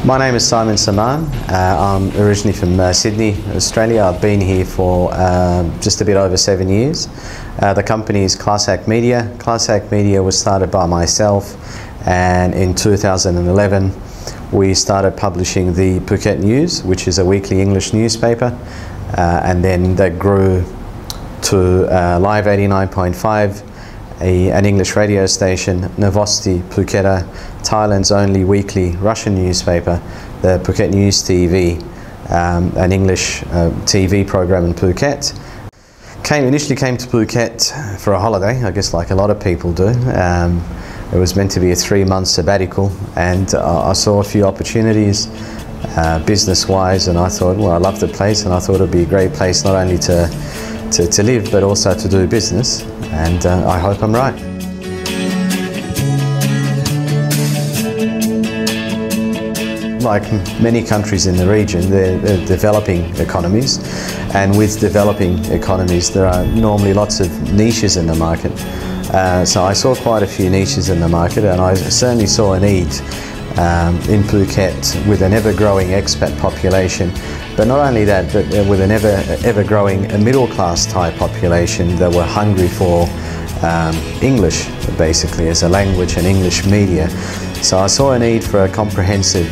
My name is Samaan. I'm originally from Sydney, Australia. I've been here for just a bit over 7 years. The company is Class Act Media. Class Act Media was started by myself, and in 2011 we started publishing the Phuket News, which is a weekly English newspaper, and then that grew to Live 89.5, an English radio station, Novosti Phuketa, Thailand's only weekly Russian newspaper, the Phuket News TV, an English TV program in Phuket. Initially came to Phuket for a holiday, I guess like a lot of people do. It was meant to be a 3-month sabbatical, and I saw a few opportunities business-wise, and I thought, well, I love the place, and I thought it would be a great place not only to live but also to do business, and I hope I'm right. Like many countries in the region, they're developing economies, and with developing economies there are normally lots of niches in the market. So I saw quite a few niches in the market, and I certainly saw a need in Phuket with an ever-growing expat population. But not only that, but with an ever-growing middle-class Thai population that were hungry for English, basically, as a language and English media. So I saw a need for a comprehensive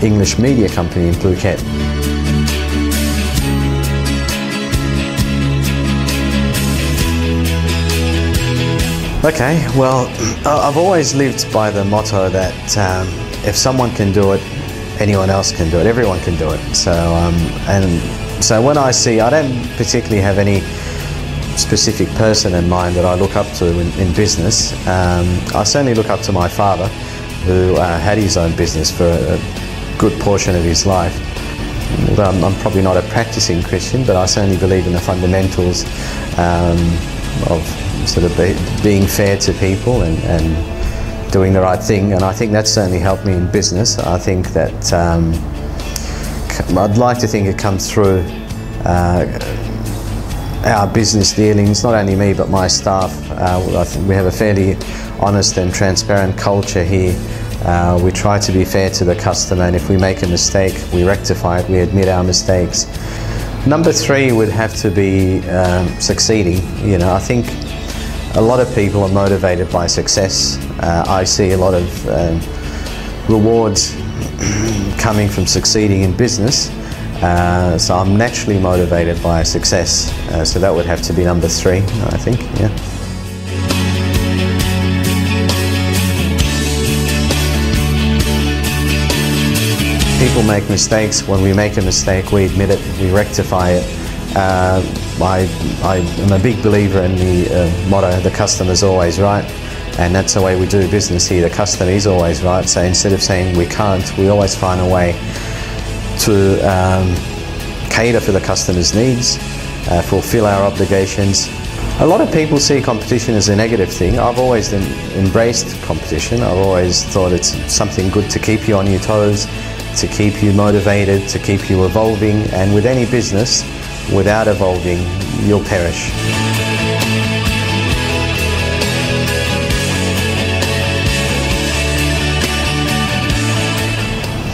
English media company in Phuket. Okay, well, I've always lived by the motto that if someone can do it, anyone else can do it, everyone can do it. So when I don't particularly have any specific person in mind that I look up to in business. I certainly look up to my father, who had his own business for a good portion of his life. I'm probably not a practicing Christian, but I certainly believe in the fundamentals of sort of being fair to people and doing the right thing, and I think that's certainly helped me in business. I think that I'd like to think it comes through our business dealings, not only me but my staff. I think we have a fairly honest and transparent culture here. We try to be fair to the customer, and if we make a mistake, we rectify it, we admit our mistakes. Number 3 would have to be succeeding. You know, I think a lot of people are motivated by success. I see a lot of rewards coming from succeeding in business. So I'm naturally motivated by success. So that would have to be number 3, I think, yeah. People make mistakes. When we make a mistake, we admit it, we rectify it. I am a big believer in the motto, the customer's always right, and that's the way we do business here. The customer is always right, so instead of saying we can't, we always find a way to cater for the customer's needs, fulfill our obligations. A lot of people see competition as a negative thing. I've always embraced competition. I've always thought it's something good to keep you on your toes, to keep you motivated, to keep you evolving, and with any business, without evolving, you'll perish.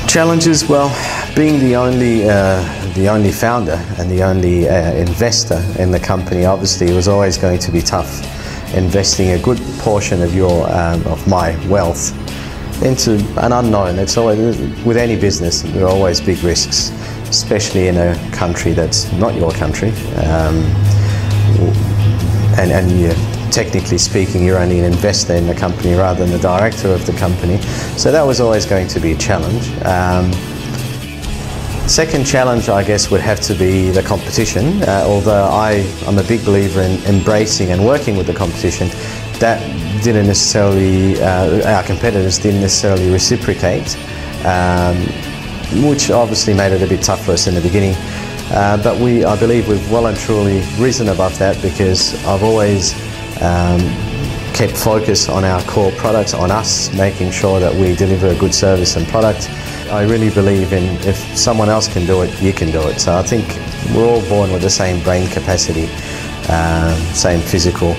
Challenges, well, being the only founder and the only investor in the company, obviously it was always going to be tough, investing a good portion of my wealth into an unknown. It's always, with any business, there are always big risks, especially in a country that's not your country, and you're, technically speaking, you're only an investor in the company rather than the director of the company. So that was always going to be a challenge. Second challenge, I guess, would have to be the competition. Although I'm a big believer in embracing and working with the competition, that didn't necessarily, our competitors didn't necessarily reciprocate, which obviously made it a bit tough for us in the beginning. But I believe we've well and truly risen above that, because I've always kept focus on our core products, on us, making sure that we deliver a good service and product. I really believe in, if someone else can do it, you can do it. So I think we're all born with the same brain capacity, same physical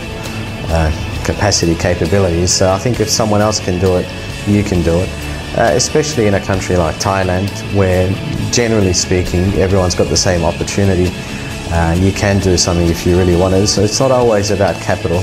capacity, capabilities. So I think if someone else can do it, you can do it. especially in a country like Thailand, where generally speaking everyone's got the same opportunity. You can do something if you really want to, so it's not always about capital.